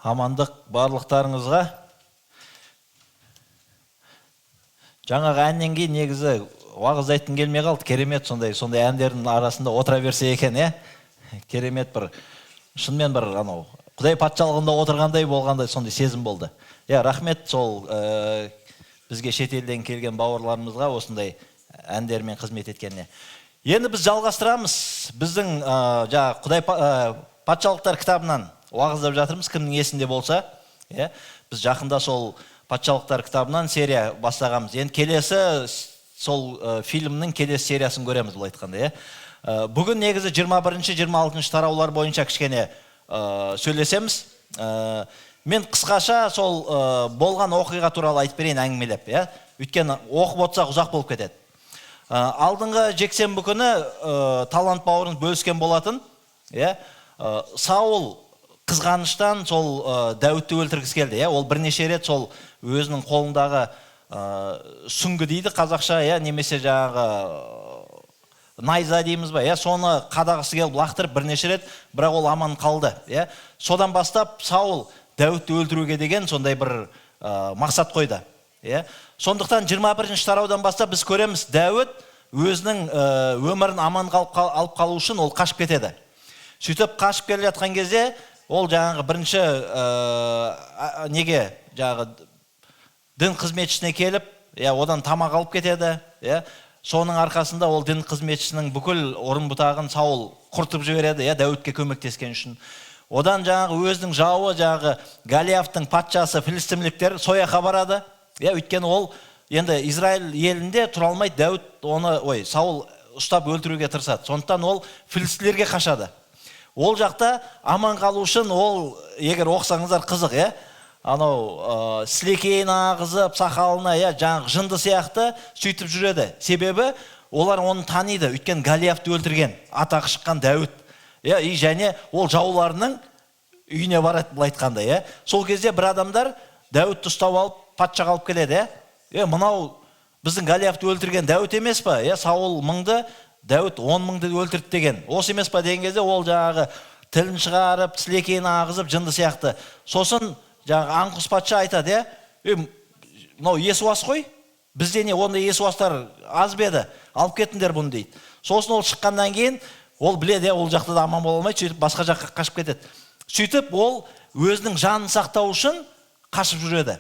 Амандық барлықтарыңызға. Жаңағы әннен кейін негізі уағыз айтқым келмей қалды. Керемет сондай әндердің арасында отыра берсе екен, керемет бір шынымен бір Құдай патшалығында отырғандай болғандай сондай сезім болды. Рахмет сол бізге шетелден келген бауырларымызға осындай әндермен қызмет еткеніне. Енді біз жалғастырамыз. Біздің Құдай патшалықтар кітабынан уағыздап жатырмыз, кімнің есінде болса. Біз жақында сол патшалықтар кітабынан серия бастағамыз. Енді келесі сол фильмнің келесі сериясын көреміз бұл айтқанда. Бүгін негізі 21-26 тараулар бойынша кішкене сөйлесеміз. Мен қысқаша сол болған оқиға туралы айтып берейін әңгімелеп. Өйткені оқып отырсақ ұзақ болып кетеді. Алдыңғы жексенбі күні талант бауырын бөліскен болатын. Саул қызғаныштан сол Дәуітті өлтіргісі келді. Ол бірнеше рет сол өзінің қолындағы сүңгі дейді қазақша, немесе жаңағы найза дейміз ба, соны қадағысы келіп лақтырып бірнеше рет, бірақ ол аман қалды. Содан бастап Саул Дәуітті өлтіруге деген сондай бір мақсат қойды. Сондықтан 21-ші тараудан бастап біз көреміз, Дәуіт өзінің өмірін аман алып қалу үшін ол қашып кетеді. Сөйтіп қашып келе жатқан кезде ол жаңағы бірінші неге жаңағы дін қызметшісіне келіп, одан тамақ алып кетеді. Соның арқасында ол дін қызметшісінің бүкіл орын бұтағын Саул құртып жібереді, Дәуітке көмектескен үшін. Одан жаңағы өзінің жауы жаңағы Голиафтың патшасы филистимліктер сояққа барады. Өйткені ол енді Израиль елінде тұра алмайды, Дәуіт Саул ұстап өлтіруге тырысады. Сондықтан ол филистимлерге қашады. Ол жақта аман қалу үшін ол, егер оқысаңыздар қызық, сілекейін ағызып, сақалына, жаңағы жынды сияқты сөйтіп жүреді. Себебі олар оны таниды, өйткені Голиафты өлтірген, атағы шыққан Дәуіт. Және ол жауларының үйіне барады бұл айтқанда. Сол кезде бір адамдар Дәуітті ұстап алып, патшаға алып келеді. Мынау біздің Голиафты өлтірген Дәуіт емес па? Саул 1000-ды, Дәуіт 10.000-ді өлтірді деген. Осы емес па деген кезде ол жаңағы тілін шығарып, сілекейін ағызып, жынды сияқты. Сосын жаңағы аңқұс патша айтады, мынау есуас қой, бізде не ондай есуастар аз беді, алып кетіңдер бұны дейді. Сосын ол шыққаннан кейін ол біледі, ол жақта да аман бола алмайды, сөйтіп басқа жаққа қашып кетеді. Сөйтіп ол өзінің жанын сақтау үшін қашып жүреді.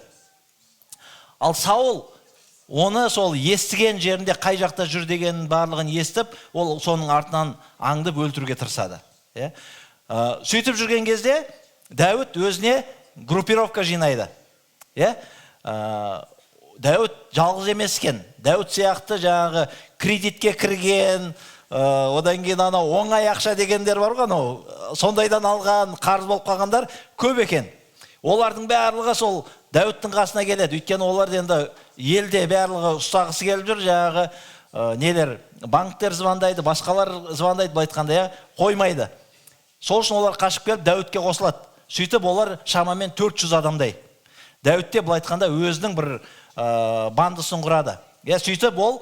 Ал Саул оны сол естіген жерінде қай жақта жүр деген барлығын естіп, ол соның артынан аңдып өлтіруге тырысады. Сөйтіп жүрген кезде Дәуіт өзіне группировка жинайды. Дәуіт жалғыз емес екен. Дәуіт сияқты жаңағы кредитке кірген, одан кейін оңай ақша дегендер бар ғой, сондайдан алған, қарыз болып қалғандар көп екен. Олардың барлығы сол Дәуіттің қасына келеді. Өйткені олар енді елде барлығы ұстағысы келіп жүр, жаңағы нелер, банктер звондайды, басқалар звондайды, былай айтқанда, қоймайды. Сол үшін олар қашып келіп Дәуітке қосылады. Сөйтіп олар шамамен 400 адамдай. Дәуітте былай айтқанда өзінің бір бандысын құрады. Сөйтіп ол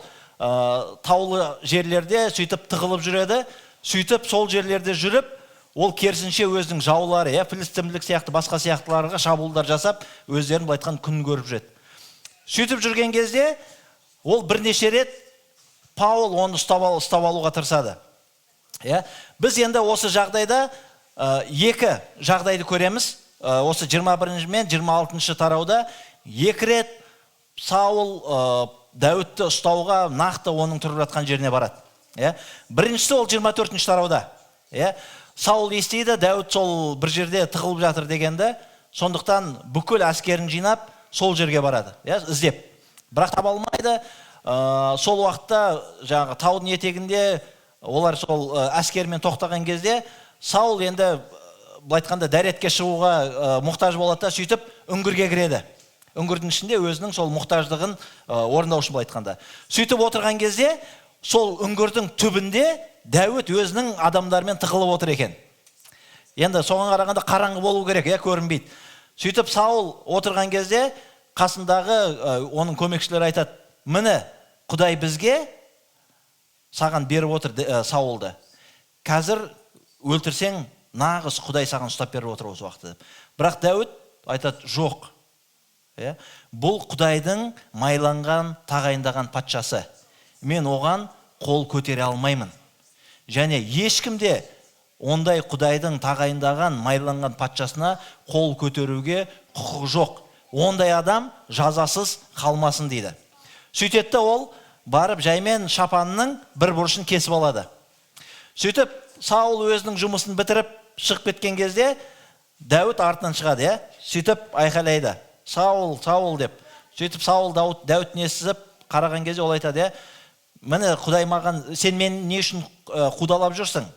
таулы жерлерде сөйтіп тығылып жүреді. Сөйтіп сол жерлерде жүріп, ол керісінше өзінің жаулары, филистимлік сияқты, басқа сияқтыларға шабуылдар жасап, өздерін былай айтқан күн көріп жүреді. Сөйтіп жүрген кезде ол бірнеше рет Паул оны ұстап алуға тырысады. Біз енді осы жағдайда екі жағдайды көреміз. Осы 21 мен 26 тарауда екі рет Саул Дәуітті ұстауға нақты оның тұрып жатқан жеріне барады. Біріншісі ол 24 тарауда. Саул естиді, Дәуіт сол бір жерде тығылып жатыр дегенді, сондықтан бүкіл әскерін жинап сол жерге барады, іздеп. Бірақ таба алмайды. Сол уақытта жаңағы таудың етегінде олар сол әскермен тоқтаған кезде Саул енді былай айтқанда дәретке шығуға мұқтаж болады, сөйтіп үңгірге кіреді. Үңгірдің ішінде өзінің сол мұқтаждығын орындау үшін былай айтқанда. Сөйтіп отырған кезде сол үңгірдің түбінде Дәуіт өзінің адамдармен тығылып отыр екен. Енді соған қарағанда қараңғы болу керек, көрінбейді. Сөйтіп Саул отырған кезде қасындағы оның көмекшілері айтады, міне Құдай бізге саған беріп отыр Саулды. Қазір өлтірсең, нағыз Құдай саған ұстап беріп отыр осы уақытта. Бірақ Дәуіт айтады, жоқ. Бұл Құдайдың майланған, тағайындаған патшасы. Мен оған қол көтере алмаймын. Және ешкімде ондай Құдайдың тағайындаған, майланған патшасына қол көтеруге құқығы жоқ. Ондай адам жазасыз қалмасын дейді. Сөйтетті ол барып жаймен шапанның бір бұрышын кесіп алады. Сөйтіп Саул өзінің жұмысын бітіріп шығып кеткен кезде Дәуіт артынан шығады, сөйтіп айқайлайды. Саул, Саул деп. Сөйтіп Саул Дәуіт естіп қараған кезде ол айтады, міне Құдай маған, сен мен не үшін қудалап жүрсің?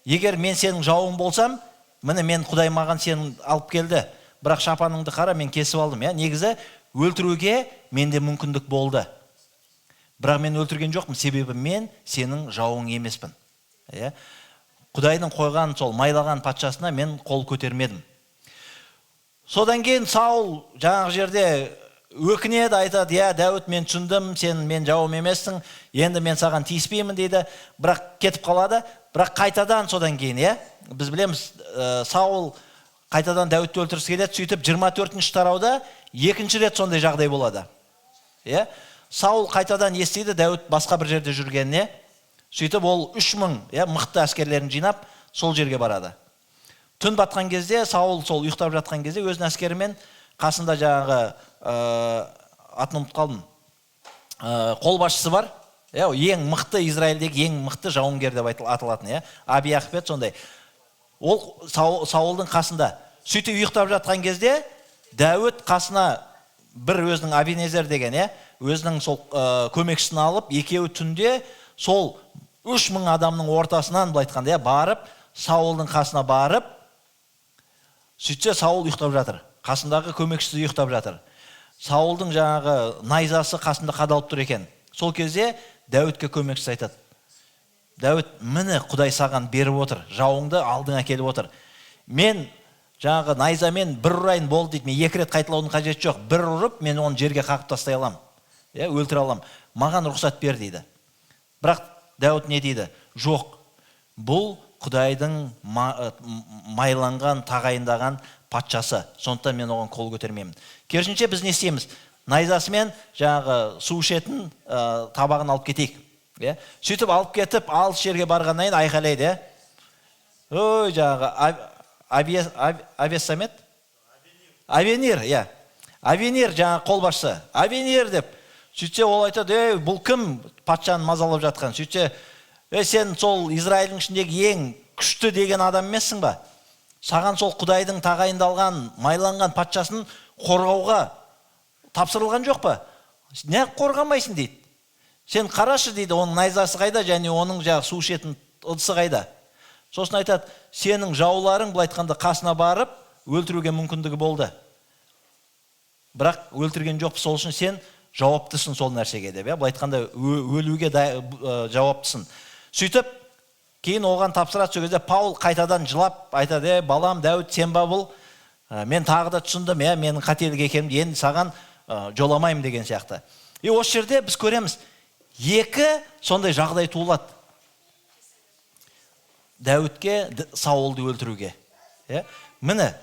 Егер мен сенің жауың болсам, міне мен Құдай маған сені алып келді. Бірақ шапаныңды қара, мен кесіп алдым. Негізі өлтіруге менде мүмкіндік болды. Бірақ мен өлтірген жоқпын, себебі мен сенің жауың емеспін. Құдайдың қойған сол майлаған патшасына мен қол көтермедім. Содан кейін Саул жаңағы жерде өкінеді, айтады, Дәуіт, мен түсіндім, сен мен жауым емессің, енді мен саған тиіспеймін дейді. Бірақ кетіп қалады. Бірақ қайтадан содан кейін, біз білеміз, Саул қайтадан Дәуітті өлтіргісі келеді. Сөйтіп 24-ші тарауда екінші рет сондай жағдай болады. Саул қайтадан естиді Дәуіт басқа бір жерде жүргеніне. Сөйтіп ол 3000 мықты әскерлерін жинап сол жерге барады. Түн батқан кезде Саул сол ұйықтап жатқан кезде өзінің әскерімен қасында жаңағы атын ұмытып қалдым. Қолбасшысы бар. Ең мықты, Израильдегі ең мықты жауынгер деп аталатын, Абиахмет сондай. Ол Саулдың қасында. Сөйтіп ұйықтап жатқан кезде Дәуіт қасына бір өзінің Абинезер деген, өзінің сол көмекшісін алып, екеуі түнде сол 3000 адамның ортасынан айтқанда, барып, Саулдың қасына барып, сөйтсе Саул ұйықтап жатыр. Қасындағы көмекшісі ұйықтап жатыр. Саулдың жаңағы найзасы қасында қадалып тұр екен. Сол кезде Дәуітке көмекшісі айтады, Дәуіт, міне Құдай саған беріп отыр, жауыңды алдыңа келіп отыр. Мен жаңағы найзамен бір ұрайын болды дейді, мен 2 рет қайталаудың қажеті жоқ. Бір ұрып, мен оны жерге қағып тастай алам, өлтіре алам. Маған рұқсат бер дейді. Бірақ Дәуіт не дейді? Жоқ, бұл Құдайдың майланған, тағайындаған патшасы. Сондықтан мен оған қол көтермеймін. Керісінше біз не істейміз? Найзасымен жаңағы су ішетін табағын алып кетейік. Сөйтіп алып кетіп, алыс жерге барғаннан кейін айқайлайды. Ой, жаңағы Авесамет? Авенир, Авенир жаңағы қолбасшысы. Авенир деп. Сөйтсе ол айтады, бұл кім патшаны мазалап жатқан? Сөйтсе, сен сол Израильдің ішіндегі ең күшті деген адам емессің ба? Саған сол Құдайдың тағайындалған, майланған патшасын қорғауға тапсырылған жоқ па? Не қорғамайсың дейді. Сен қарашы дейді, оның найзасы қайда, және оның жаңағы су ішетін ыдысы қайда. Сосын айтады, сенің жауларың бұл айтқанда қасына барып, өлтіруге мүмкіндігі болды. Бірақ өлтірген жоқ, сол үшін сен жауаптысың сол нәрсеге деп. Бұл айтқанда өлуге жауаптысың. Сөйтіп, кейін оған тапсырады. Сол кезде Паул қайтадан жылап айтады, балам Дәуіт, сен ба бұл? Мен тағы да түсіндім, менің қателік екенімді, енді саған жоламаймын деген сияқты. Осы жерде біз көреміз, екі сондай жағдай туылады. Дәуітке Саулды өлтіруге. Міне,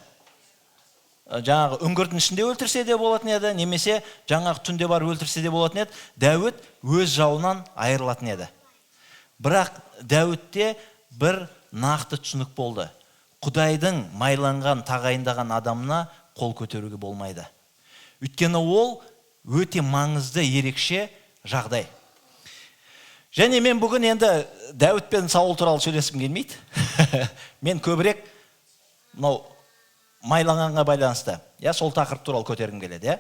жаңағы үңгірдің ішінде өлтірсе де болатын еді, немесе жаңағы түнде бар өлтірсе де болатын еді, Дәуіт өз жауынан айырылатын еді. Бірақ Дәуітте бір нақты түсінік болды. Құдайдың майланған, тағайындаған адамына қол көтеруге болмайды. Өйткені ол өте маңызды, ерекше жағдай. Және мен бүгін енді Дәуіт пен Саул туралы сөйлескім келмейді. Мен көбірек майланғанға байланысты, сол тақырып туралы көтергім келеді.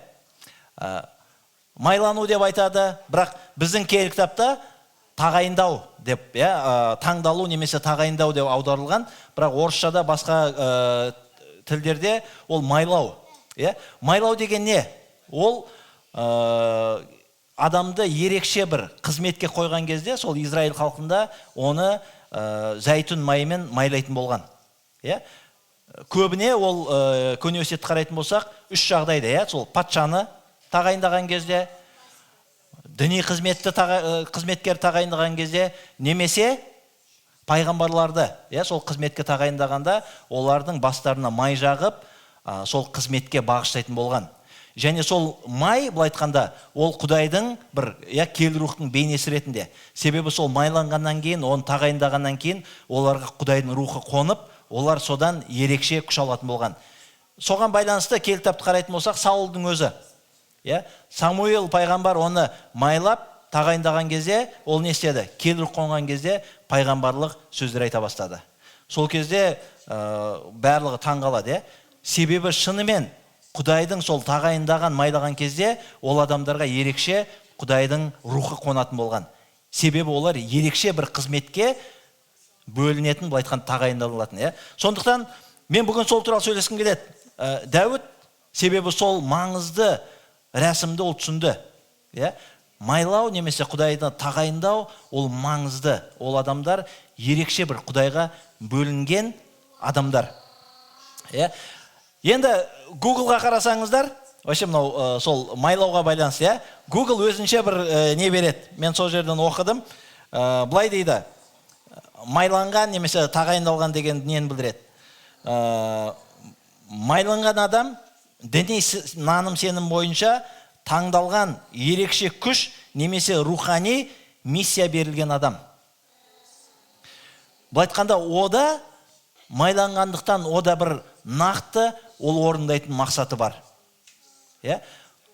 Майлану деп айтады, бірақ біздің киелі кітапта тағайындау деп, таңдалу немесе тағайындау деп аударылған, бірақ орысшада басқа тілдерде ол майлау. Майлау деген не? Ол адамды ерекше бір қызметке қойған кезде, сол Израиль халқында оны зәйтүн майымен майлайтын болған. Көбіне ол көне өсиетті қарайтын болсақ, 3 жағдайда, сол патшаны тағайындаған кезде, діни қызметкер тағайындаған кезде, немесе пайғамбарларды сол қызметке тағайындағанда олардың бастарына май жағып, сол қызметке бағыштайтын болған. Және сол май, бұл айтқанда, ол Құдайдың бір киелі рухтың бейнесі ретінде. Себебі сол майланғаннан кейін, оны тағайындағаннан кейін, оларға Құдайдың рухы қонып, олар содан ерекше күш алатын болған. Соған байланысты киелі кітапты қарайтын болсақ, Саулдың өзі. Самуил пайғамбар оны майлап, тағайындаған кезде, ол не істеді? Киелі рух қонған кезде пайғамбарлық сөздер айта бастады. Сол кезде барлығы таңғалады. Себебі шынымен Құдайдың сол тағайындаған, майлаған кезде ол адамдарға ерекше Құдайдың рухы қонатын болған. Себебі олар ерекше бір қызметке бөлінетін, бұл айтқан тағайындалатын. Сондықтан мен бүгін сол туралы сөйлескім келеді. Дәуіт себебі сол маңызды рәсімді ол түсінді. Майлау немесе Құдайды тағайындау ол маңызды. Ол адамдар ерекше бір Құдайға бөлінген адамдар. Енді Google-ға қарасаңыздар, вообще мынау сол майлауға байланысты, Google өзінше бір не береді. Мен сол жерден оқыдым. Былай дейді, майланған немесе тағайындалған деген нені білдіреді. Майланған адам діни наным сенім бойынша таңдалған ерекше күш немесе рухани миссия берілген адам. Бұл айтқанда ода майланғандықтан ода бір нақты ол орындайтын мақсаты бар.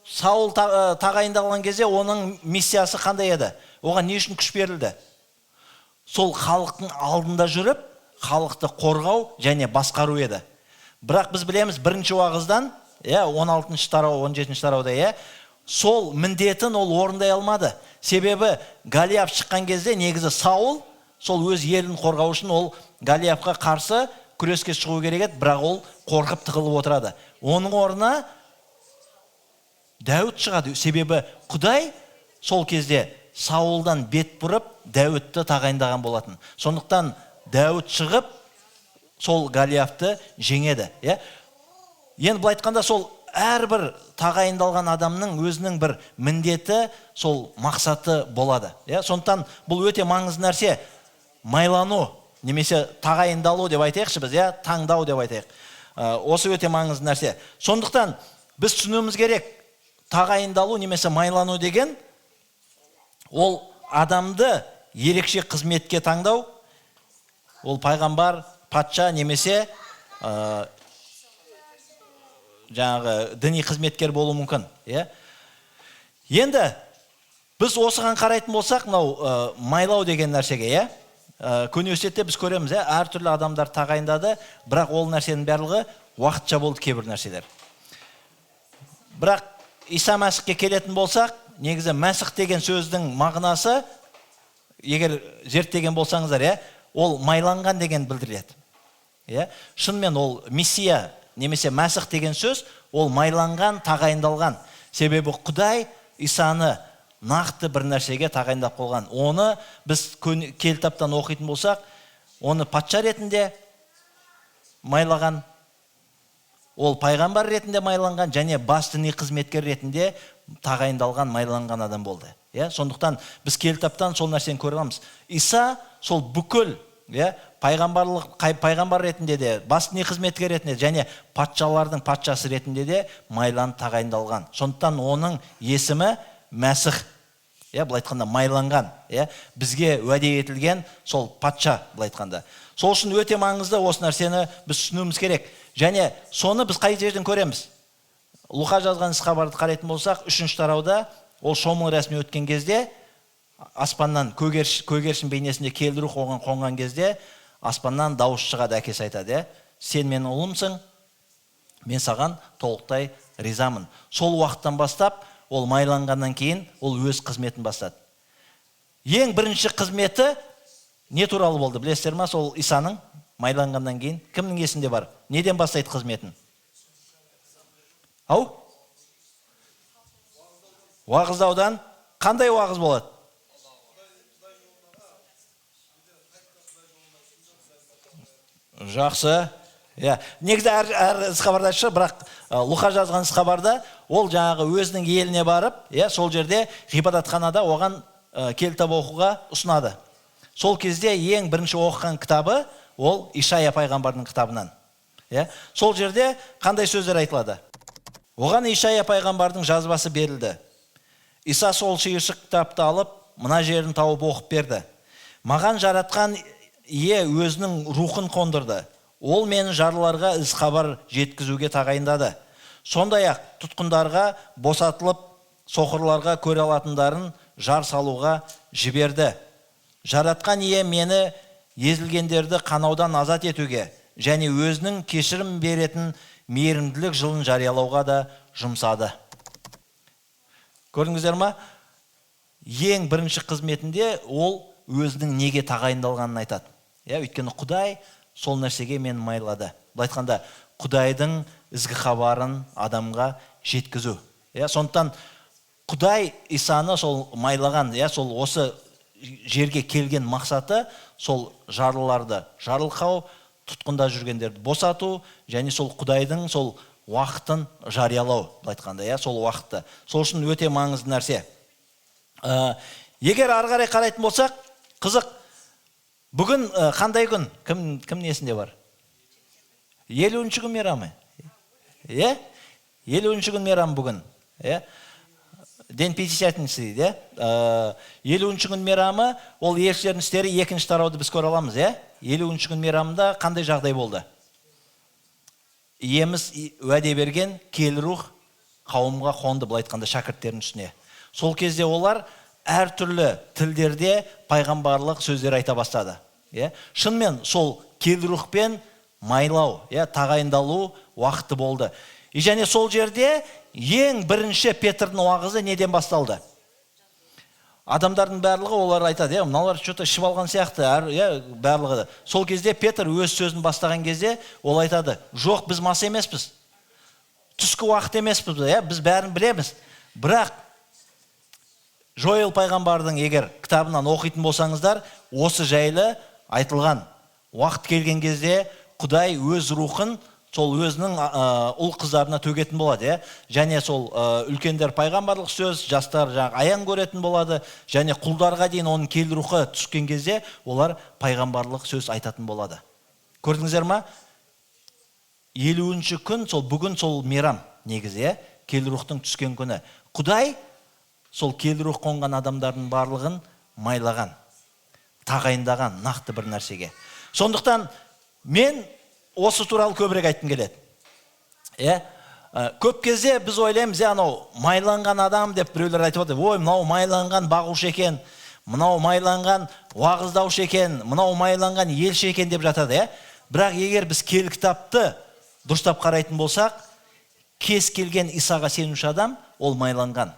Саул тағайындалған кезде оның миссиясы қандай еді? Оған не үшін күш берілді? Сол халықтың алдында жүріп, халықты қорғау және басқару еді. Бірақ біз білеміз бірінші уағыздан, 16-шы тарау, 17-ші тарауда, сол міндетін ол орындай алмады. Себебі Голиаф шыққан кезде негізі Саул сол өз елін қорғау үшін ол Голиафқа қарсы күреске шығу керек еді, бірақ ол қорқып тығылып отырады. Оның орнына Дәуіт шығады. Себебі Құдай сол кезде Саулдан бет бұрып Дәуітті тағайындаған болатын. Сондықтан Дәуіт шығып сол Голиафты жеңеді. Енді бұл айтқанда сол әрбір тағайындалған адамның өзінің бір міндеті, сол мақсаты болады. Сондықтан бұл өте маңызды нәрсе. Майлану немесе тағайындалу деп айтайықшы біз, таңдау деп айтайық. Осы өте маңызды нәрсе. Сондықтан біз түсінуіміз керек, тағайындалу немесе майлану деген ол адамды ерекше қызметке таңдау, ол пайғамбар, патша немесе жаңағы діни қызметкер болуы мүмкін. Енді біз осыған қарайтын болсақ, мынау майлау деген нәрсеге, университетте біз көреміз, әртүрлі адамдар тағайындады, бірақ ол нәрсенің барлығы уақытша болды кейбір нәрселер. Бірақ Иса Мәсіхке келетін болсақ, негізі Мәсіх деген сөздің мағынасы, егер зерттеген болсаңыздар, ол майланған деген білдіреді. Шынымен ол мессия немесе Мәсіх деген сөз, ол майланған, тағайындалған. Себебі Құдай Исаны нақты бір нәрсеге тағайындап қойған. Оны біз киелі кітаптан оқитын болсақ, оны патша ретінде майлаған, ол пайғамбар ретінде майланған, және бас діни қызметкер ретінде тағайындалған, майланған адам болды. Сондықтан біз киелі кітаптан сол нәрсені көре аламыз. Иса сол бүкіл пайғамбар ретінде де, бас діни қызметкер ретінде, және патшалардың патшасы ретінде де майланып тағайындалған. Сондықтан оның есімі Мәсіх. Бұл айтқанда майланған. Бізге уәде етілген сол патша, бұл айтқанда. Сол үшін өте маңызды осы нәрсені біз түсінуіміз керек. Және соны біз қай жерден көреміз? Луқа жазған хабарды қарайтын болсақ, 3-ші тарауда ол шомылу рәсімі өткен кезде, аспаннан көгершін бейнесінде киелі рух оған қонған кезде, аспаннан дауыс шығады, әкесі айтады: сен менің ұлымсың, мен саған толықтай ризамын. Сол уақыттан бастап, ол майланғаннан кейін, ол өз қызметін бастады. Ең бірінші қызметі не туралы болды, білесіздер ма? Сол Исаның майланғаннан кейін кімнің есінде бар? Неден бастайды қызметін? Уағыздаудан. Қандай уағыз болады? Жақсы. Негізі әр хабарда айтшы, бірақ Луқа жазған хабарда ол жаңағы өзінің еліне барып, сол жерде ғибадатханада оған киелі кітап оқуға ұсынады. Сол кезде ең бірінші оқыған кітабы ол Ишая пайғамбардың кітабынан. Сол жерде қандай сөздер айтылады? Оған Ишая пайғамбардың жазбасы берілді. Иса сол шиыршық кітапты алып, мына жерін тауып оқып берді. Маған жаратқан ие өзінің рухын қондырды. Ол мені жарларға із хабар жеткізуге тағайындады. Сондай-ақ тұтқындарға босатылып, соқырларға көре алатындарын жар салуға жіберді. Жаратқан ие мені езілгендерді қанаудан азат етуге және өзінің кешірім беретін мейірімділік жылын жариялауға да жұмсады. Көрдіңіздер ма? Ең бірінші қызметінде ол өзінің неге тағайындалғанын айтады. Өйткені Құдай сол нәрсеге мен майлады. Бұл айтқанда Құдайдың ізгі хабарын адамға жеткізу. Сондықтан Құдай Исаны сол майлаған, сол осы жерге келген мақсаты сол жарлыларды жарылқау, тұтқында жүргендерді босату және сол Құдайдың сол уақытын жариялау, бұл айтқанда, сол уақытты. Сол үшін өте маңызды нәрсе. Егер ары қарай қарайтын болсақ, қызық, бүгін қандай күн? Кім несінде бар? 50-ші күн мейрамы. 50-ші күн мейрамы бүгін. Ден 50-ші дейді. 50-ші күн мейрамы, ол елшілердің істері 2-ші тарауды біз көре аламыз. 50-ші күн мейрамында қандай жағдай болды? Иеміз уәде берген киелі рух қауымға қонды, бұл айтқанда шәкірттердің үстіне. Сол кезде олар әртүрлі тілдерде пайғамбарлық сөздер айта бастады. Шынымен сол киелі рухпен майлау, тағайындалу уақыты болды. Және сол жерде ең бірінші Петрдің уағызы неден басталды? Адамдардың барлығы олар айтады, мыналар что-то ішіп алған сияқты, барлығы. Сол кезде Петр өз сөзін бастаған кезде ол айтады, жоқ, біз мас емеспіз. Түскі уақыт емеспіз, біз бәрін білеміз. Бірақ Жойыл пайғамбардың егер кітабынан оқитын болсаңыздар, осы жайлы айтылған. Уақыт келген кезде Құдай өз рухын сол өзінің ұл қыздарына төгетін болады. Және сол үлкендер пайғамбарлық сөз, жастар аян көретін болады. Және құлдарға дейін оның киелі рухы түскен кезде олар пайғамбарлық сөз айтатын болады. Көрдіңіздер ма? 50-ші күн, сол бүгін сол мейрам негізі, киелі рухтың түскен күні. Құдай сол киелі рух қонған адамдардың барлығын майлаған, тағайындаған нақты бір нәрсеге. Сондықтан мен осы туралы көбірек айтқым келеді. Көп кезде біз ойлаймыз, анау майланған адам деп біреулер айтып отыр. Ой, мынау майланған бағушы екен, мынау майланған уағыздаушы екен, мынау майланған елші екен деп жатады. Бірақ егер біз киелі кітапты дұрыстап қарайтын болсақ, кез келген Исаға сенуші адам ол майланған.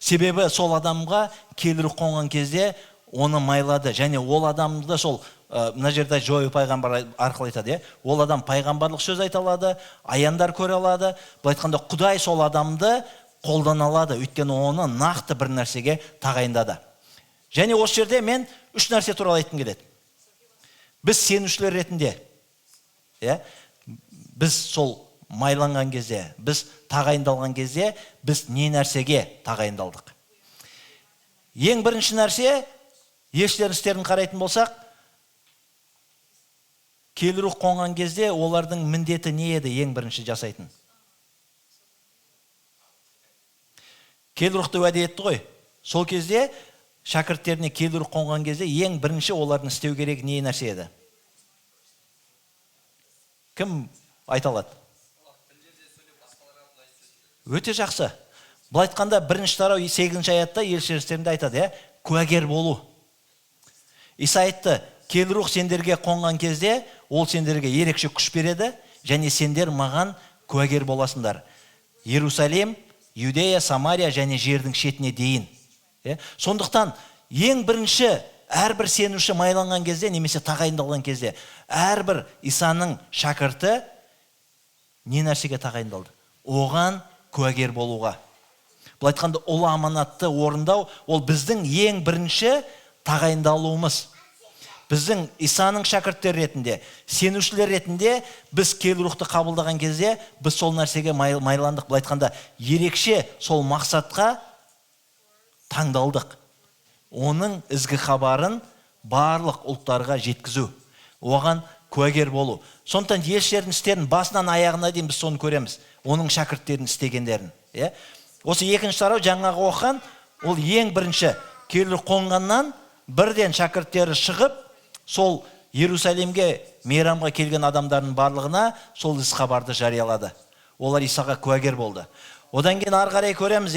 Себебі сол адамға киелі рух қонған кезде оны майлады. Және ол адамды сол мына жерде Жойыл пайғамбар арқылы айтады. Ол адам пайғамбарлық сөз айта алады, аяндар көре алады. Бұл айтқанда Құдай сол адамды қолдана алады, өйткені оны нақты бір нәрсеге тағайындады. Және осы жерде мен үш нәрсе туралы айтқым келеді. Біз сенушілер ретінде, біз сол майланған кезде, біз тағайындалған кезде, біз не нәрсеге тағайындалдық? Ең бірінші нәрсе, елшілер істерін қарайтын болсақ, киелі рух қонған кезде олардың міндеті не еді ең бірінші жасайтын? Киелі рухты уәде етті ғой. Сол кезде шәкірттеріне киелі рух қонған кезде ең бірінші олардың істеу керек не нәрсе еді? Кім айта алады? Өте жақсы. Бұл айтқанда бірінші тарау 8-ші аятта елшілер істерінде айтады, куәгер болу. Иса айтты, киелі рух сендерге қонған кезде, ол сендерге ерекше күш береді, және сендер маған куәгер боласыңдар. Иерусалим, Иудея, Самария және жердің шетіне дейін. Сондықтан ең бірінші әрбір сенуші майланған кезде, немесе тағайындалған кезде, әрбір Исаның шәкірті не нәрсеге тағайындалды? Оған куәгер болуға. Бұл айтқанда ұлы аманатты орындау, ол біздің ең бірінші тағайындалуымыз. Біздің Исаның шәкірттер ретінде, сенушілер ретінде біз киелі рухты қабылдаған кезде, біз сол нәрсеге майландық. Бұл айтқанда ерекше сол мақсатқа таңдалдық. Оның ізгі хабарын барлық ұлттарға жеткізу, оған куәгер болу. Сондықтан елшілердің істерін басынан аяғына дейін біз соны көреміз. Оның шәкірттерінің істегендерін. Осы екінші тарау жаңағы оқыған, ол ең бірінші келі қонғаннан бірден шәкірттері шығып, сол Иерусалимге мейрамға келген адамдардың барлығына сол іс хабарды жариялады. Олар Исаға куәгер болды. Одан кейін ары қарай көреміз,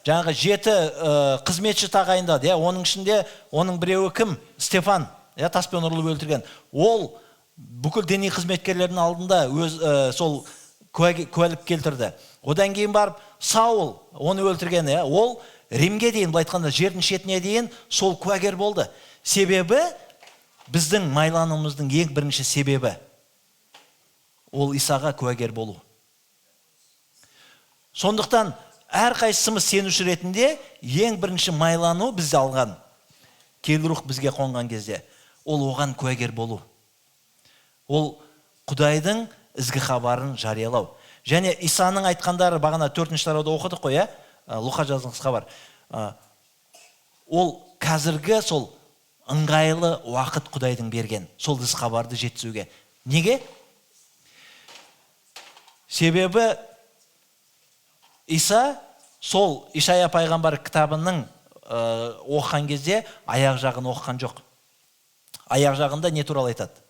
жаңағы 7 қызметші тағайындады. Оның ішінде оның біреуі кім? Стефан, таспен ұрылып өлтірген. Ол бүкіл діни қызметкерлердің алдында сол куәлік келтірді. Одан кейін барып Саул оны өлтірген, ол Римге дейін, былай айтқанда жердің шетіне дейін сол куәгер болды. Себебі біздің майлануымыздың ең бірінші себебі ол Исаға куәгер болу. Сондықтан әрқайсымыз сенуші ретінде ең бірінші майлану бізді алған. Келі рух бізге қонған кезде ол оған куәгер болу. Ол Құдайдың ізгі хабарын жариялау. Және Исаның айтқандары бағана 4-ші тарауда оқыдық қой, Луқа жазған хабар. Ол қазіргі сол ыңғайлы уақыт Құдайдың берген, сол із хабарды жеткізуге. Неге? Себебі Иса сол Ишая пайғамбар кітабының оқыған кезде аяқ жағын оқыған жоқ. Аяқ жағында не туралы айтады?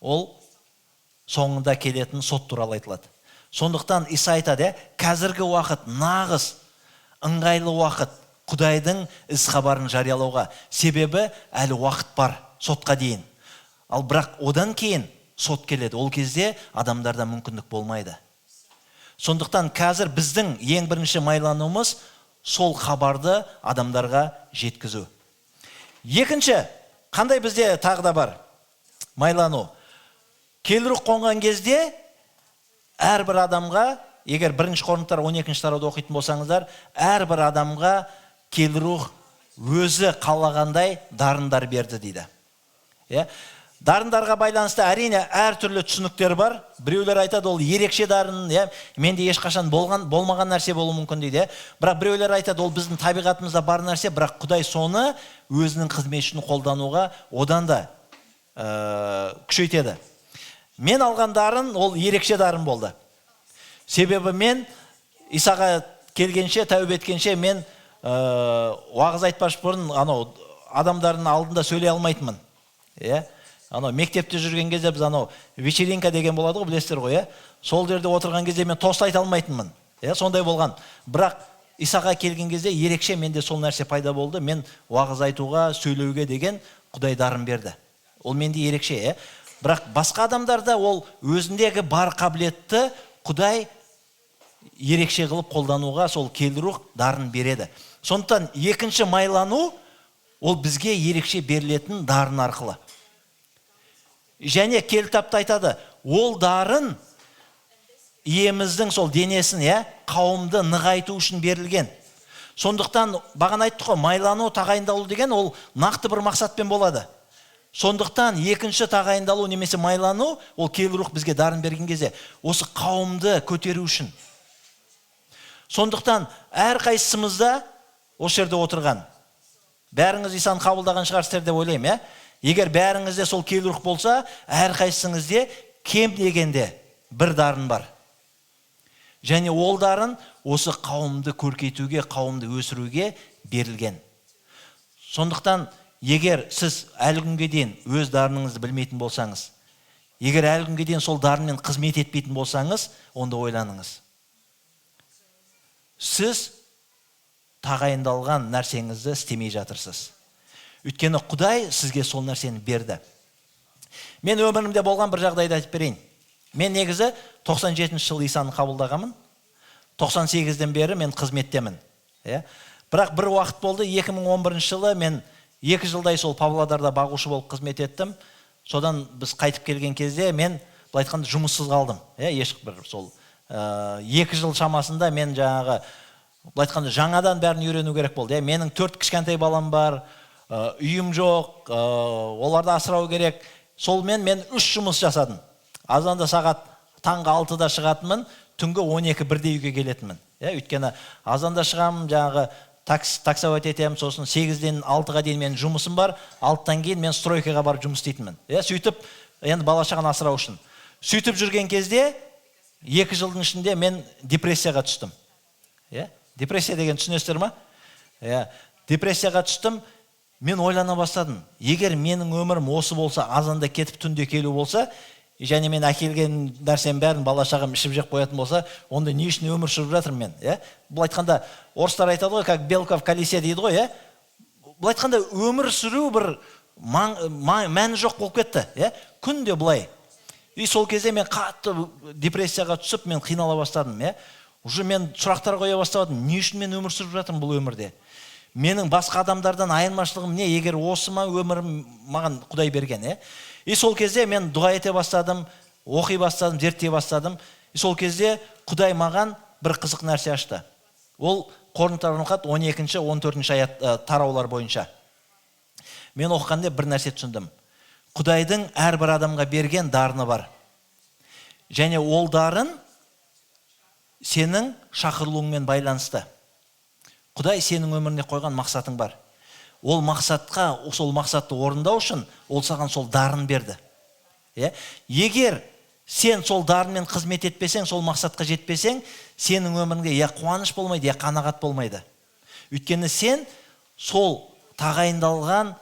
Ол соңында келетін сот туралы айтылады. Сондықтан Иса айтады, қазіргі уақыт нағыз ыңғайлы уақыт Құдайдың іс хабарын жариялауға. Себебі әлі уақыт бар сотқа дейін. Ал бірақ одан кейін сот келеді. Ол кезде адамдарда мүмкіндік болмайды. Сондықтан қазір біздің ең бірінші майлануымыз сол хабарды адамдарға жеткізу. Екінші, қандай бізде тағы да бар? Майлану. Келі рух қонған кезде әрбір адамға, егер 1-ші Коринттар 12-ші тарауда оқитын болсаңыздар, әрбір адамға келі рух өзі қалағандай дарындар берді дейді. Дарындарға байланысты әрине әртүрлі түсініктер бар. Біреулер айтады, ол ерекше дарын, менде ешқашан болмаған нәрсе болуы мүмкін дейді. Бірақ біреулер айтады, ол біздің табиғатымызда бар нәрсе, бірақ Құдай соны өзінің қызметі үшін қолдануға одан да күшейтеді. Мен алған дарын ол ерекше дарын болды. Себебі мен Исаға келгенше, тәубе еткенше мен уағыз айтпаш бұрын адамдардың алдында сөйлей алмайтынмын. Мектепте жүрген кезде біз вечеринка деген болады ғой, білесіздер ғой, сол жерде отырған кезде мен тост айта алмайтынмын. Сондай болған. Бірақ Исаға келген кезде ерекше менде сол нәрсе пайда болды. Мен уағыз айтуға, сөйлеуге деген Құдай дарын берді. Ол менде ерекше. Бірақ басқа адамдарда ол өзіндегі бар қабілетті Құдай ерекше қылып қолдануға сол келі рух дарын береді. Сондықтан екінші майлану ол бізге ерекше берілетін дарын арқылы. Және келтапта айтады, ол дарын иеміздің сол денесін, қауымды нығайту үшін берілген. Сондықтан бағана айттық қой, майлану, тағайындалу деген ол нақты бір мақсатпен болады. Сондықтан екінші тағайындалу немесе майлану, ол келі рух бізге дарын берген кезде осы қауымды көтеру үшін. Сондықтан әрқайсымызда осы жерде отырған, бәріңіз Исаны қабылдаған шығарсыздар деп ойлаймын, Егер бәріңізде сол келі рух болса, әрқайсыңызде кем дегенде бір дарын бар. Және ол дарын осы қауымды көркейтуге, қауымды өсіруге берілген. Сондықтан, егер сіз әлі күнге дейін өз дарыныңызды білмейтін болсаңыз, егер әлі күнге дейін сол дарынмен қызмет етпейтін болсаңыз, онда ойланыңыз. Сіз тағайындалған нәрсеңізді істемей жатырсыз. Өйткені Құдай сізге сол нәрсені берді. Мен өмірімде болған бір жағдайды айтып берейін. Мен негізі 97 жылы Исаны қабылдағанмын. 98-ден бері мен қызметтемін. Бірақ бір уақыт болды, 2011 жылы мен 2 жылдай сол Павлодарда бағушы болып қызмет еттім. Содан біз қайтып келген кезде мен былай айтқанда жұмыссыз қалдым. Ешбір сол 2 жыл шамасында мен жаңағы былай айтқанда жаңадан бәрін үйрену керек болды. Менің 4 кішкентай балам бар. Үйім жоқ, оларды асырау керек. Солмен мен 3 жұмыс жасадым. Азанда сағат таңғы 6-да шығатынмын, түнгі 12-1-де үйге келетінмін. Өйткені азанда шығамын, жаңағы таксовать етемін, сосын 8-ден 6-ға дейін мен жұмысым бар, 6-тан кейін мен стройкаға барып жұмыс істейтінмін. Сөйтіп енді бала шағаны асырау үшін. Сөйтіп жүрген кезде 2 жылдың ішінде мен депрессияға түстім. Депрессия деген түсінесіздер ма? Депрессияға түстім. Мен ойлана бастадым. Егер менің өмірім осы болса, азанда кетіп түнде келу болса, және мен әкелген нәрсем бәрін бала шағам ішіп жеп қоятын болса, онда не үшін өмір сүріп жатырмын мен? Бұл айтқанда, орыстар айтады ғой, как белка в колесе дейді ғой, Бұл айтқанда өмір сүру бір мәні жоқ болып кетті, күнде бұлай. И сол кезде мен қатты депрессияға түсіп, мен қинала бастадым, Уже мен сұрақтар қоя бастадым, не үшін мен өмір сүріп жатырмын бұл өмірде? Менің басқа адамдардан айырмашылығым не? Егер осы ма өмірім маған Құдай берген, И сол кезде мен дұға ете бастадым, оқи бастадым, зерттей бастадым. И сол кезде Құдай маған бір қызық нәрсе ашты. Ол Коринтияға 12-14 аят тараулар бойынша. Мен оқығанда бір нәрсе түсіндім. Құдайдың әрбір адамға берген дарыны бар. Және ол дарын сенің шақырылуыңмен байланысты. Құдай сенің өміріне қойған мақсатың бар. Ол мақсатқа, сол мақсатты орындау үшін ол саған сол дарын берді. Егер сен сол дарынмен қызмет етпесең, сол мақсатқа жетпесең, сенің өміріңде я қуаныш болмайды, я қанағат болмайды. Өйткені сен сол тағайындалған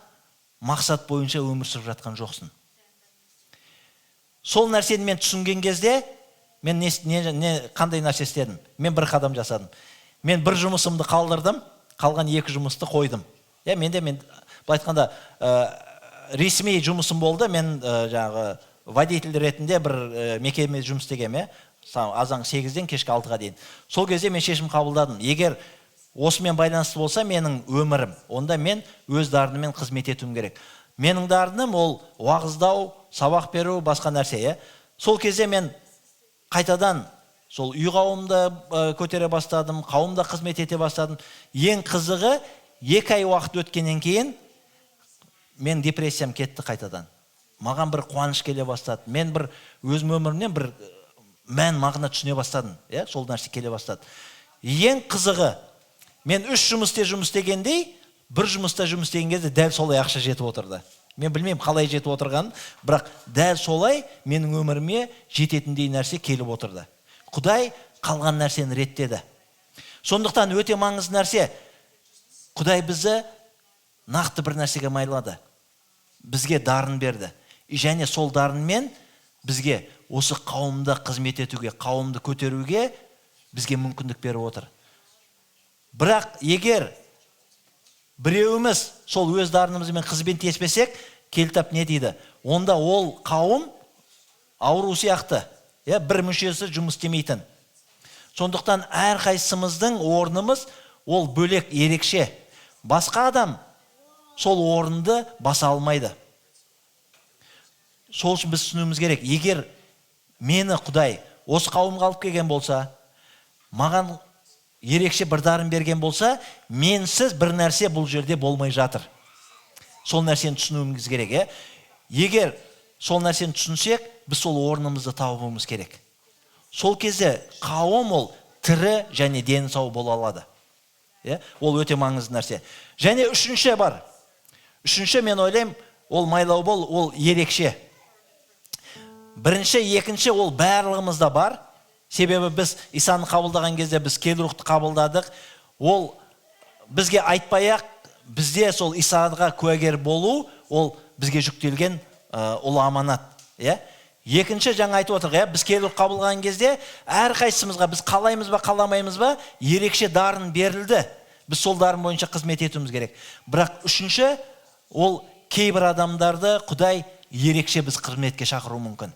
мақсат бойынша өмір сүріп жатқан жоқсың. Сол нәрсені мен түсінген кезде, мен қандай нәрсе істедім? Мен бір қадам жасадым. Мен бір жұмысымды қалдырдым, қалған 2 жұмысты қойдым. Мен айтқанда ресми жұмысым болды. Мен жаңағы водитель ретінде бір мекеме жұмыс істегем, азан 8-ден кешкі 6-ға дейін. Сол кезде мен шешім қабылдадым. Егер осымен байланысты болса менің өмірім, онда мен өз дарыныммен қызмет етуім керек. Менің дарыным ол уағыздау, сабақ беру, басқа нәрсе. Сол кезде мен қайтадан сол үй қауымда көтере бастадым, қауымда қызмет ете бастадым. Ең қызығы 2 ай уақыт өткеннен кейін мен депрессиям кетті қайтадан. Маған бір қуаныш келе бастады. Мен бір өзім өмірімнен бір мән мағына түсіне бастадым. Сол нәрсе келе бастады. Ең қызығы, мен 3 жұмыста жұмыс істегендей, бір жұмыста жұмыс істеген кезде дәл солай ақша жетіп отырды. Мен білмеймін қалай жетіп отырғанын, бірақ дәл солай менің өміріме жететіндей нәрсе келіп отырды. Құдай қалған нәрсені реттеді. Сондықтан өте маңызды нәрсе, Құдай бізді нақты бір нәрсеге майлады. Бізге дарын берді. Және сол дарынмен бізге осы қауымда қызмет етуге, қауымды көтеруге бізге мүмкіндік беріп отыр. Бірақ егер біреуіміз сол өз дарынымызбен қызмет етпесек, Кітап не дейді? Онда ол қауым ауру сияқты, бір мүшесі жұмыс істемейтін. Сондықтан әрқайсымыздың орнымыз ол бөлек, ерекше. Басқа адам сол орынды баса алмайды. Сол үшін біз түсінуіміз керек. Егер мені Құдай осы қауымға алып келген болса, маған ерекше бір дарын берген болса, менсіз бір нәрсе бұл жерде болмай жатыр. Сол нәрсені түсінуіміз керек. Егер сол нәрсені түсінсек, біз сол орнымызды тауымыз керек. Сол кезде қауым ол тірі және дені сау бола алады. Ол өте маңызды нәрсе. Және үшінші бар. Үшінші мен ойлаймын, ол майлау бол, ол ерекше. Бірінші, екінші ол барлығымызда бар. Себебі біз Исаны қабылдаған кезде біз келі рухты қабылдадық. Ол бізге айтпай-ақ, бізде сол Исаға куәгер болу, ол бізге жүктелген ұлы аманат. Екінші, жаңа айтып отырық, біз келі рух қабылдаған кезде әрқайсымызға біз қалаймыз ба, қаламаймыз ба, ерекше дарын берілді. Біз сол дарын бойынша қызмет етуіміз керек. Бірақ үшінші, ол кейбір адамдарды Құдай ерекше біз қызметке шақыру мүмкін.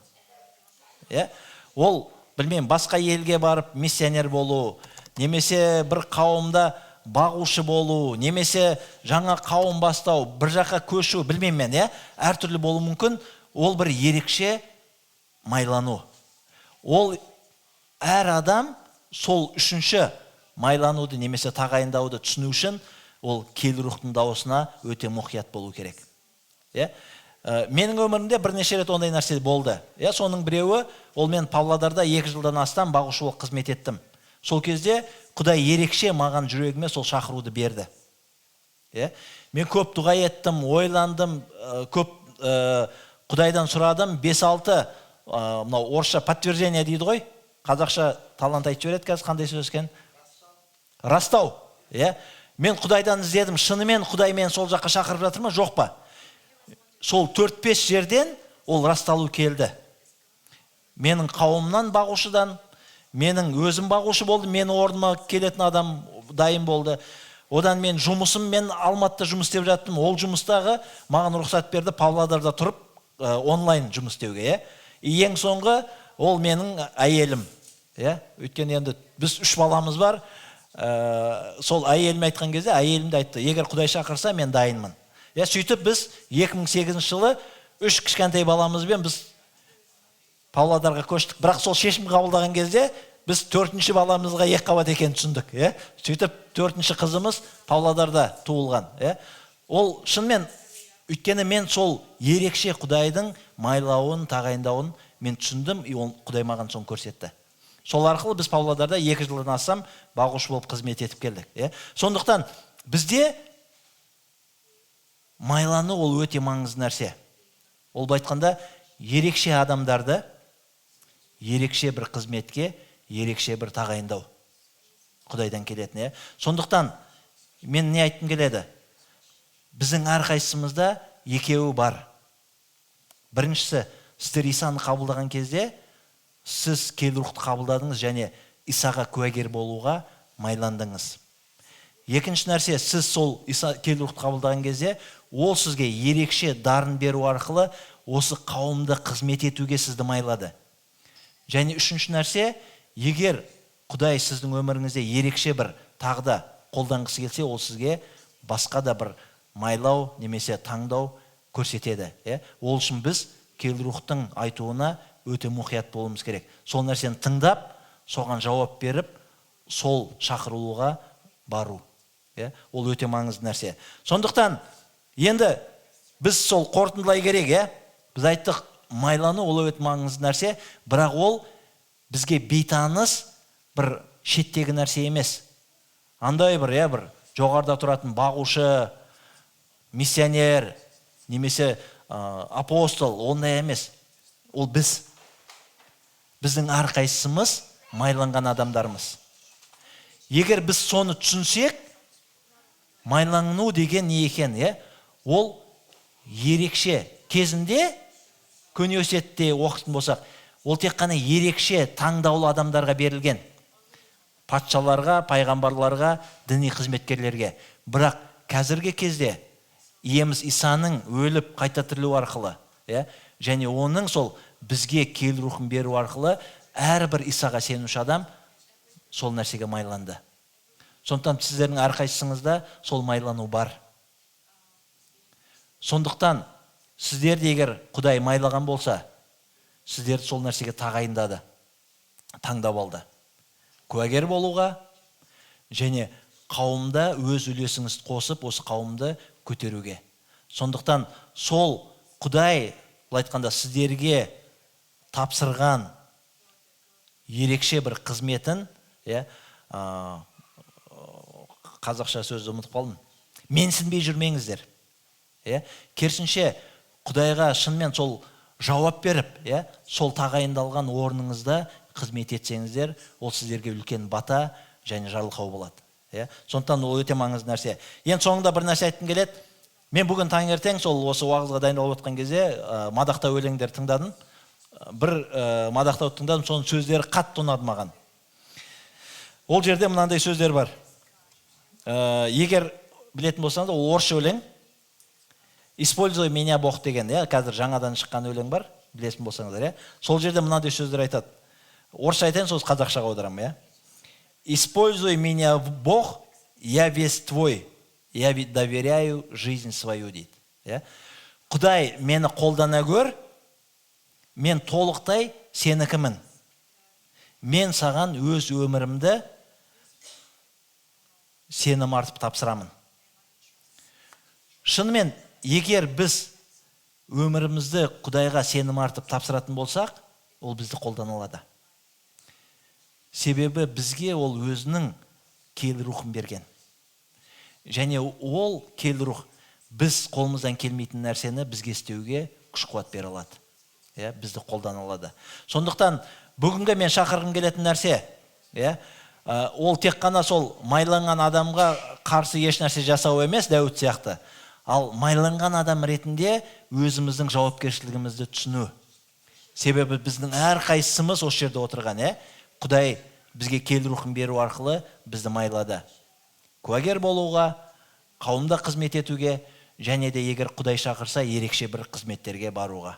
Ол, білмеймін, басқа елге барып миссионер болу, немесе бір қауымда бағушы болу, немесе жаңа қауым бастау, бір жаққа көшу, білмеймін мен, әртүрлі болу мүмкін. Ол бір ерекше майлану. Ол әр адам сол үшінші майлануды немесе тағайындауды түсіну үшін ол келі рухтың дауысына өте мұқият болу керек. Менің өмірімде бірнеше рет ондай нәрсе болды. Соның біреуі, ол мен Павлодарда 2 жылдан астам бағушы болып қызмет еттім. Сол кезде Құдай ерекше маған жүрегіме сол шақыруды берді. Мен көп дұға еттім, ойландым, көп Құдайдан сұрадым, 5-6 мынау орысша подтверждение дейді ғой. Қазақша талант айтып жібереді қазір, қандай сөз екен? Растау. Мен Құдайдан іздедім, шынымен Құдай мені сол жаққа шақырып жатыр ма, жоқ па? Сол 4-5 жерден ол расталу келді. Менің қауымнан бағушыдан, менің өзім бағушы болды, мені орныма келетін адам дайын болды. Одан мен жұмысым, мен Алматыда жұмыс істеп жаттым, ол жұмыстағы маған рұқсат берді Павлодарда тұрып онлайн жұмыс істеуге. Ең соңғы ол менің әйелім. Өйткені енді біз 3 баламыз бар. Сол әйелім айтқан кезде, әйелім де айтты, егер Құдай шақырса, мен дайынмын. Сөйтіп біз 2008 жылы 3 кішкентай баламызбен біз Павлодарға көштік. Бірақ сол шешім қабылдаған кезде біз 4-ші баламызға 2 қабат екенін түсіндік. Сөйтіп 4-ші қызымыз Павлодарда туылған. Ол шынымен, өйткені мен сол ерекше Құдайдың майлауын, тағайындауын мен түсіндім, Құдай маған соны көрсетті. Сол арқылы біз Павлодарда 2 жылдан астам бағушы болып қызмет етіп келдік. Сондықтан бізде майлану ол өте маңызды нәрсе. Ол айтқанда ерекше адамдарды ерекше бір қызметке, ерекше бір тағайындау Құдайдан келетін. Сондықтан мен не айтқым келеді? Біздің әрқайсымызда екеуі бар. Біріншісі, сіздер Исаны қабылдаған кезде сіз келі рухты қабылдадыңыз және Исаға куәгер болуға майландыңыз. Екінші нәрсе, сіз сол келі рухты қабылдаған кезде ол сізге ерекше дарын беру арқылы осы қауымды қызмет етуге сізді майлады. Және үшінші нәрсе, егер Құдай сіздің өміріңізде ерекше бір тағда қолданғысы келсе, ол сізге басқа да бір майлау немесе таңдау көрсетеді. Ол үшін біз келі рухтың айтуына өте мұқият болуымыз керек. Сол нәрсені тыңдап, соған жауап беріп, сол шақырылуға бару. Ол өте маңызды нәрсе. Сондықтан енді біз сол қорытындылай керек. Біз айттық, майлану ол өте маңызды нәрсе, бірақ ол бізге бейтаныс бір шеттегі нәрсе емес. Андай бір жоғарда тұратын бағушы, миссионер, немесе апостол, ондай емес. Ол біз. Біздің әрқайсымыз майланған адамдарымыз. Егер біз соны түсінсек, майлану деген не екен? Ол ерекше кезінде көне өсиетте оқитын болсақ, ол тек қана ерекше таңдаулы адамдарға берілген. Патшаларға, пайғамбарларға, діни қызметкерлерге. Бірақ қазіргі кезде иеміз Исаның өліп қайта тірілу арқылы, және оның сол бізге келі рухын беру арқылы әрбір Исаға сенуші адам сол нәрсеге майланды. Сондықтан сіздердің әрқайсыңызда сол майлану бар. Сондықтан сіздерді егер Құдай майлаған болса, сіздерді сол нәрсеге тағайындады, таңдап алды. Куәгер болуға және қауымда өз үлесіңізді қосып, осы қауымды көтеруге. Сондықтан сол Құдай, айтқанда сіздерге тапсырған ерекше бір қызметін, қазақша сөзді ұмытып қалдым, менсінбей жүрмеңіздер. Керісінше Құдайға шынымен сол жауап беріп, сол тағайындалған орныңызда қызмет етсеңіздер, ол сіздерге үлкен бата және жарылқау болады. Сондықтан ол өте маңызды нәрсе. Ең соңында бір нәрсе айтқым келеді. Мен бүгін таңертең сол осы уағызға дайындалып отқан кезде мадақтау өлеңдер тыңдадым. Бір мадақтау тыңдадым, соның сөздері қатты ұнады маған. Ол жерде мынандай сөздер бар. Егер білетін болсаңыз, ол орысша өлең. Используй меня Бог деген, қазір жаңадан шыққан өлең бар, білесін болсаңыздар. Сол жерде мынандай сөздер айтады. Орысша айтайын, сосын қазақшаға аударамын. Используй меня Бог, я весь твой, я доверяю жизнь свою дейді. Құдай, мені қолдана көр, мен толықтай сенікімін. Мен саған өз өмірімді сенім артып тапсырамын. Шынымен, егер біз өмірімізді Құдайға сенім артып тапсыратын болсақ, ол бізді қолдана алады. Себебі бізге ол өзінің келі рухын берген. Және ол келі рух біз қолымыздан келмейтін нәрсені бізге істеуге күш қуат бере алады. Бізді қолдана алады. Сондықтан бүгінгі мен шақырғым келетін нәрсе, ол тек қана сол майланған адамға қарсы еш нәрсе жасау емес, Дәуіт сияқты. Ал майланған адам ретінде өзіміздің жауапкершілігімізді түсіну. Себебі біздің әрқайсымыз осы жерде отырған, Құдай бізге кел рухын беру арқылы бізді майлады. Куәгер болуға, қауымда қызмет етуге, және де егер Құдай шақырса, ерекше бір қызметтерге баруға.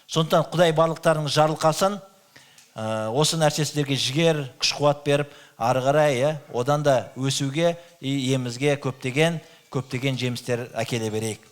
Сондықтан Құдай барлықтарыңыз жарылқасын, осы нәрсестерге жігер, күш қуат беріп, ары қарай одан да өсуге, емізге көптеген жемістер әкеле берейік.